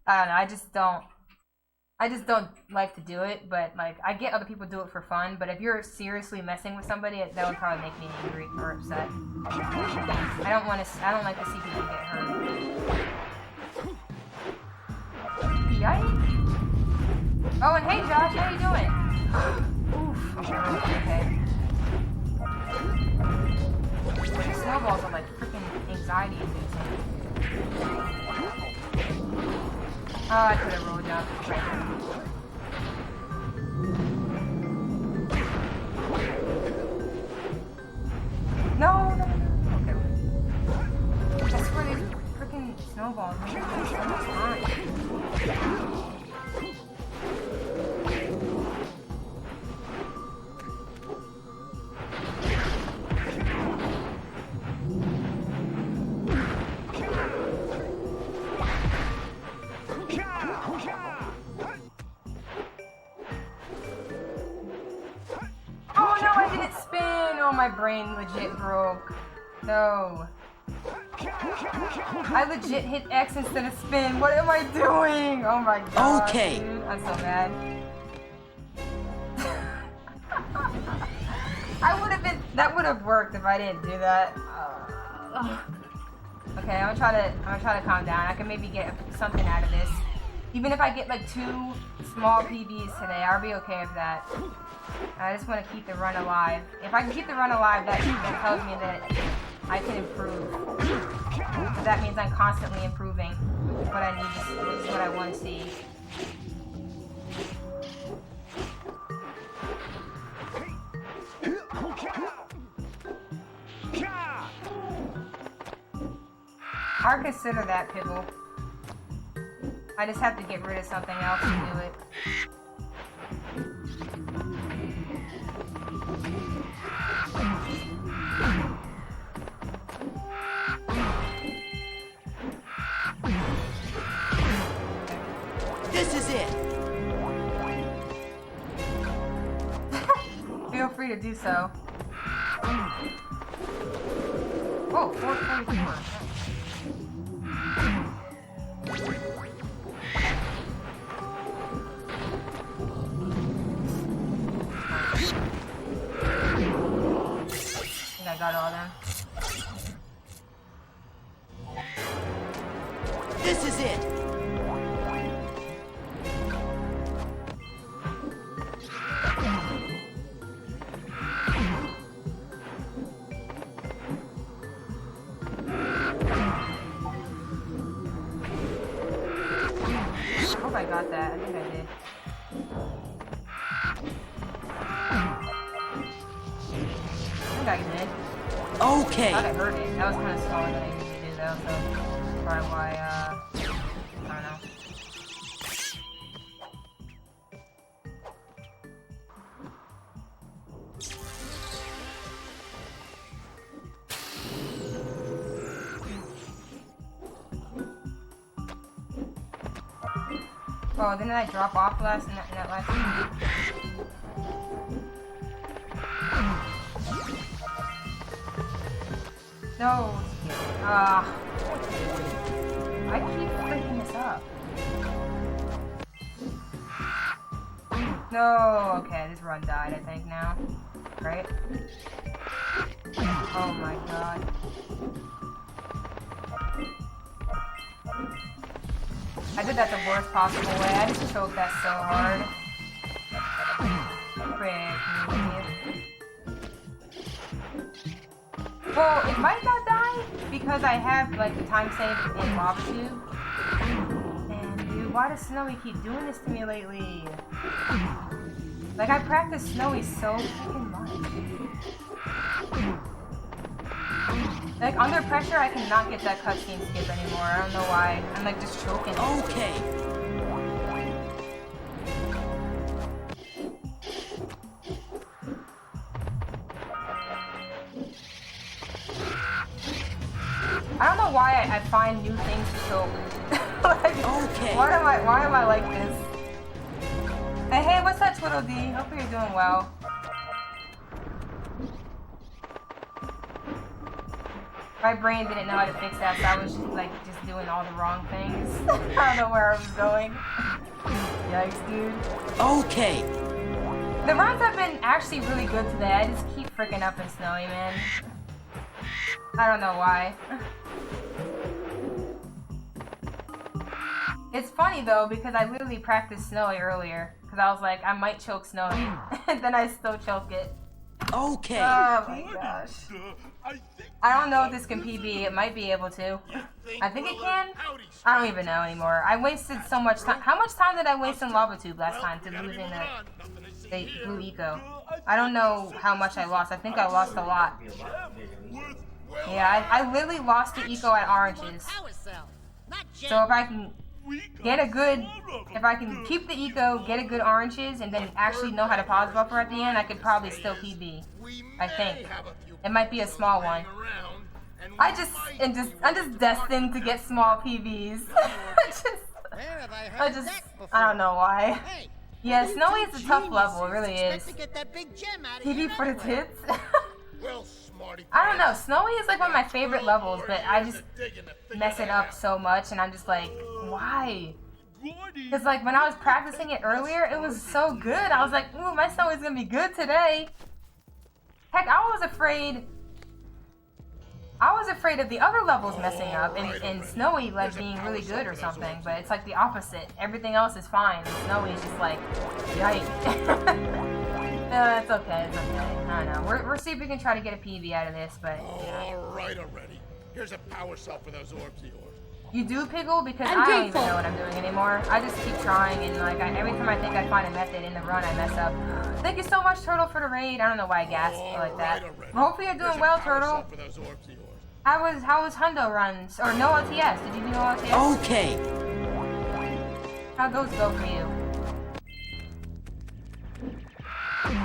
know, I just don't like to do it. But, like, I get other people do it for fun, but if you're seriously messing with somebody, that would probably make me angry or upset. I don't like to see people get hurt. Yikes! Oh, and hey Josh, how you doing? Oof, okay. Snowballs are like freaking anxiety inducing. Oh, I could have rolled up. No. Okay. That's where these freaking snowballs make so much time. My brain legit broke. No. I legit hit X instead of spin. What am I doing? Oh my god. Okay. Dude, I'm so mad. That would have worked if I didn't do that. Okay, I'm gonna try to calm down. I can maybe get something out of this. Even if I get like 2 small PBs today, I'll be okay with that. I just want to keep the run alive. If I can keep the run alive, that tells me that I can improve. That means I'm constantly improving. What I need is what I want to see. I'll consider that, Pibble. I just have to get rid of something else to do it. This is it. Feel free to do so. Oh, 444. I got all them. This is it. I hope I got that. I think I did. I did. Okay. I thought I heard it. That was kind of slower than I usually do, though, so that's probably why, I don't know. Oh, didn't I drop off in that last one? No. I keep freaking this up. No. Okay, this run died, I think, now. Right? Oh my god. I did that the worst possible way. I just choked that so hard. Well, it might not die because I have like the time save in Lava Tube. And dude, why does Snowy keep doing this to me lately? Like I practice Snowy so freaking much. Like under pressure, I cannot get that cutscene skip anymore. I don't know why. I'm like just choking. Okay. I don't know why I find new things to choke. Like, okay. Why am I like this? Hey, what's that, Twiddle D? Hope you're doing well. My brain didn't know how to fix that, so I was just doing all the wrong things. I don't know where I was going. Yikes, dude. Okay. The runs have been actually really good today. I just keep freaking up in Snowy, man. I don't know why. It's funny though, because I literally practiced Snowy earlier. Because I was like, I might choke Snowy. And then I still choke it. Okay. Oh my gosh. I don't know if this can PB. It might be able to. I think it can. I don't even know anymore. I wasted so much time. How much time did I waste in Lava Tube last time to losing the blue eco? I don't know how much I lost. I think I lost a lot. Yeah, I literally lost the eco at oranges. So if I can get a good, if I can keep the eco, get a good oranges, and then actually know how to pause buffer at the end, I could probably still PB. I think. It might be a small one. I'm just destined to get small PBs. I don't know why. Yeah, Snowy is a tough level, it really is. PB for the tits? I don't know, Snowy is like one of my favorite levels, but I just mess it up so much, and I'm just like, why? Because like when I was practicing it earlier, it was so good. I was like, ooh, my Snowy's gonna be good today. Heck, I was afraid of the other levels messing up and Snowy like being really good or something, but it's like the opposite. Everything else is fine, and Snowy is just like, yikes. It's okay, it's okay. I don't know. We're see if we can try to get a PB out of this, but yeah. Alright already. Here's a power cell for those orbs of yours. You do, Piggle? Because I don't even know what I'm doing anymore. I just keep trying, and like every time I think I find a method in the run, I mess up. Thank you so much, Turtle, for the raid. I don't know why I gasped like that. Well, hopefully you're doing well, Turtle. How was Hundo runs? Or no LTS? Did you do no LTS? Okay. How'd those go for you?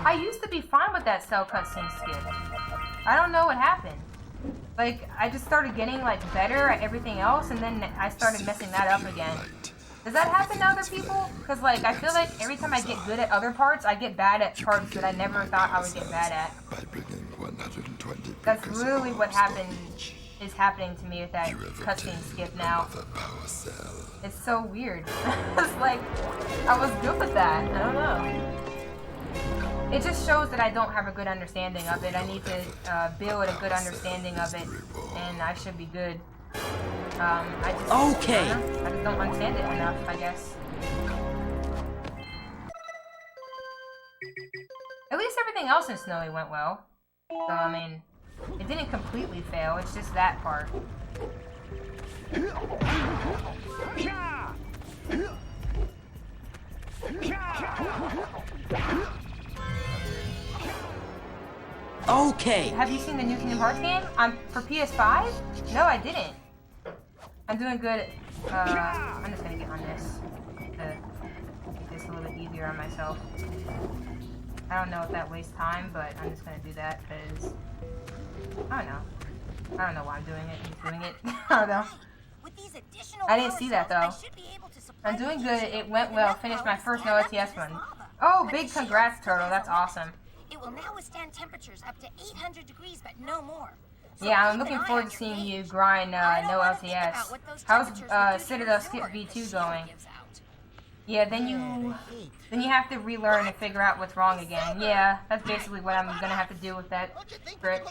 I used to be fine with that cell cutscene skip. I don't know what happened. Like, I just started getting, like, better at everything else, and then I started messing that up again. Does that happen to other people? Because, like, I feel like every time I get good at other parts, I get bad at parts that I never thought I would get bad at. That's really what is happening to me with that cutscene skip now. It's so weird. It's like, I was good with that. I don't know. It just shows that I don't have a good understanding of it. I need to build a good understanding of it, and I should be good. I just don't understand it enough, I guess. At least everything else in Snowy went well. So, I mean, it didn't completely fail, it's just that part. Okay. Have you seen the new Kingdom Hearts game? For PS5? No, I didn't. I'm doing good. I'm just gonna get on this to make this a little bit easier on myself. I don't know if that wastes time, but I'm just gonna do that because I don't know. I don't know why I'm doing it. I'm just doing it. I don't know. I didn't see that though. I'm doing good. It went well. Finished my first no LTS run. Oh, big congrats, Turtle. That's awesome. It will now withstand temperatures up to 800 degrees, but no more. So yeah, I'm looking forward to seeing you grind no LTS. How's Citadel Skip V2 going? Yeah, then you have to relearn and figure out what's wrong again. Yeah, that's basically what I'm gonna have to do with that trick.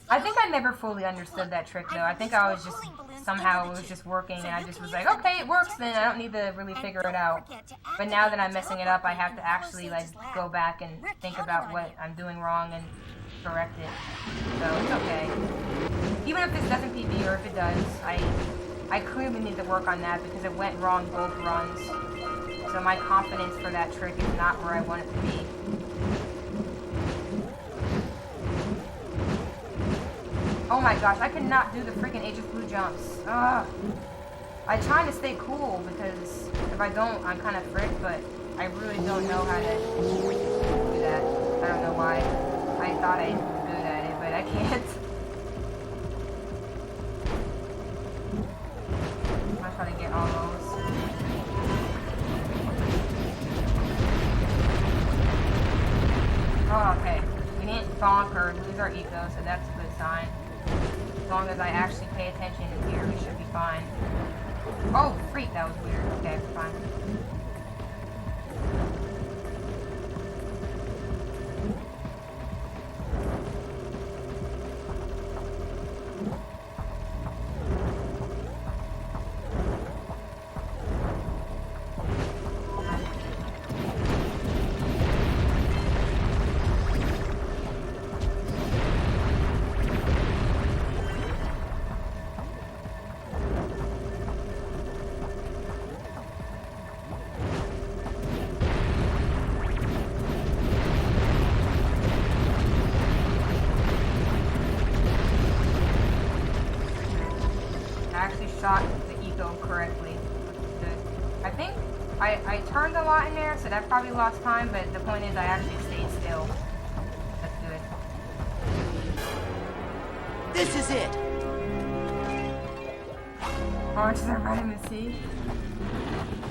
I think I never fully understood that trick though. I think I was just somehow it was just working and I just was like, okay, it works then. I don't need to really figure it out. But now that I'm messing it up, I have to actually like go back and think about what I'm doing wrong and correct it. So it's okay. Even if this doesn't PB or if it does, I clearly need to work on that because it went wrong both runs. So my confidence for that trick is not where I want it to be. Oh my gosh, I cannot do the freaking Aegis Blue jumps. Ugh. I try to stay cool because if I don't, I'm kind of fricked, but I really don't know how to do that. I don't know why. I thought I was good at it, but I can't. I'm trying to get all those. Oh, okay. We didn't bonk or lose our eco, so that's a good sign. As long as I actually pay attention here, we should be fine. Oh, freak, that was weird. Okay, fine. Shot the eco correctly. I think I turned a lot in there, so that probably lost time, but the point is I actually stayed still. That's good. This is it. Orange is our vitamin C.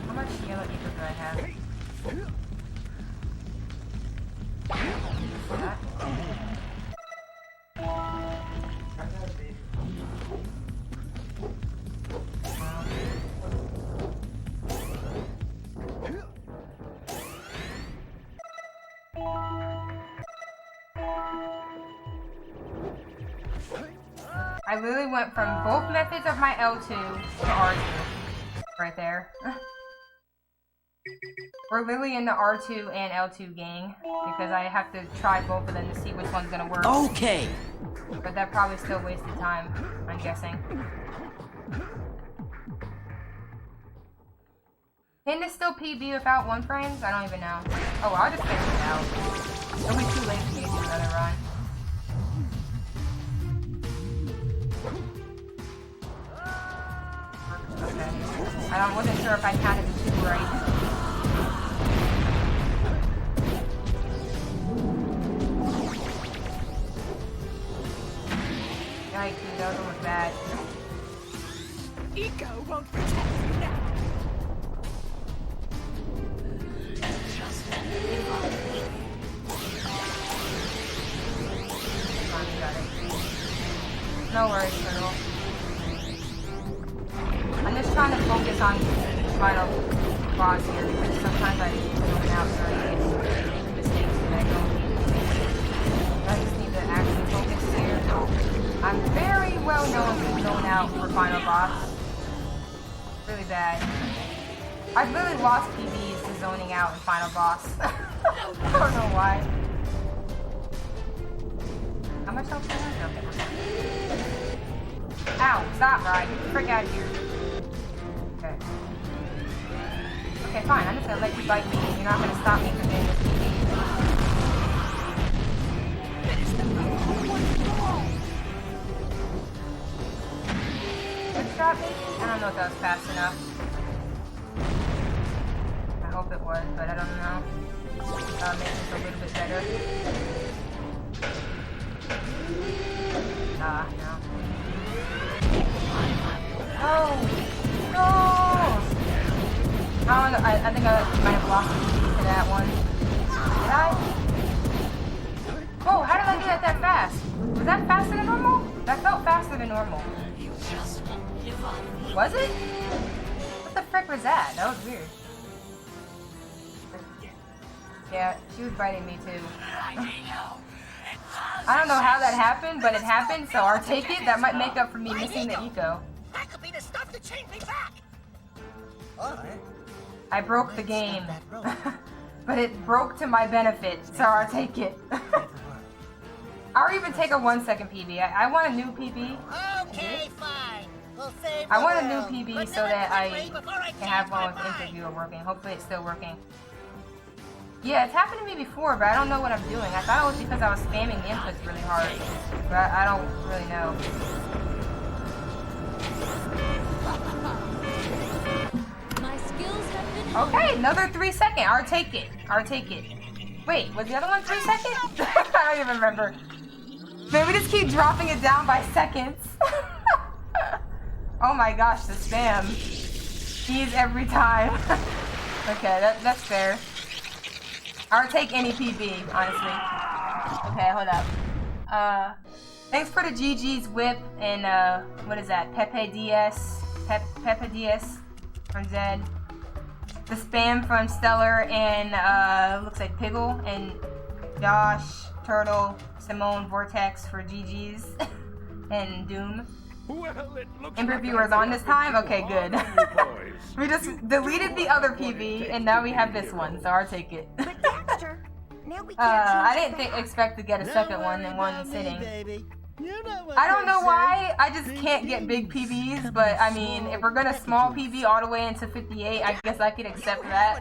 How much yellow eco do I have? That. I literally went from both methods of my L2 to R2. Right there. We're literally in the R2 and L2 gang, because I have to try both of them to see which one's gonna work. Okay. But that probably still wasted time, I'm guessing. Can this still PB without 1 frames? I don't even know. Oh, I'll just finish it out. It'll be too late for me to do another run. Okay. I wasn't sure if I counted the 2 right. Yikes, that was almost bad. Eco won't protect you now. No worries, Turtle. I'm just trying to focus on the final boss here because sometimes I zone out or I make mistakes that I don't need to make. I just need to actually focus here. I'm very well known to zone out for final boss. Really bad. I've literally lost PBs to zoning out in final boss. I don't know why. How much health do I have? Okay, we're fine. Ow, stop, right? Get the frick out of here. Okay. Okay, fine. I'm just gonna let you bite me. You're not gonna stop me from doing this PB. Good shot, maybe? I don't know if that was fast enough. I hope it was, but I don't know. Make this a little bit better. No. No! I think I might have lost the key to that one. Did I? Whoa, how did I do that fast? Was that faster than normal? That felt faster than normal. Was it? What the frick was that? That was weird. Yeah, she was biting me too. I don't know how that happened, but it happened, so I'll take it. That might make up for me missing the eco. That could be the stuff to change me back. I broke the game. But it broke to my benefit, so I'll take it. I'll even take a 1 second PB. I want a new PB. Okay, fine. We'll save I want a the new world, PB but so never that I quickly before I can have change one my with mind. interviewer working. Hopefully it's still working. Yeah, it's happened to me before, but I don't know what I'm doing. I thought it was because I was spamming the inputs really hard, but I don't really know. My skills have been Okay, another 3 second. I'll take it. I'll take it. Wait, was the other one 3 seconds? I don't even remember. Man, we just keep dropping it down by seconds. Oh my gosh, the spam. He's every time. Okay, that's fair. I'll take any PB, honestly. Okay, hold up. Thanks for the GG's whip and what is that? Pepe DS from Zed. The spam from Stellar and looks like Piggle and Josh, Turtle, Simone, Vortex for GG's and Doom. Well, it looks And like reviewers I on this time? Okay, good. boys. We just deleted the other PV and now we have this one, so I'll take it. But Daxter, now we can't I change didn't it expect to get a Don't second one worry in one about me, sitting. baby. You know what I don't they know say. why, I just can't get big PVs, but I mean, if we're gonna small PV all the way into 58, I guess I could accept that.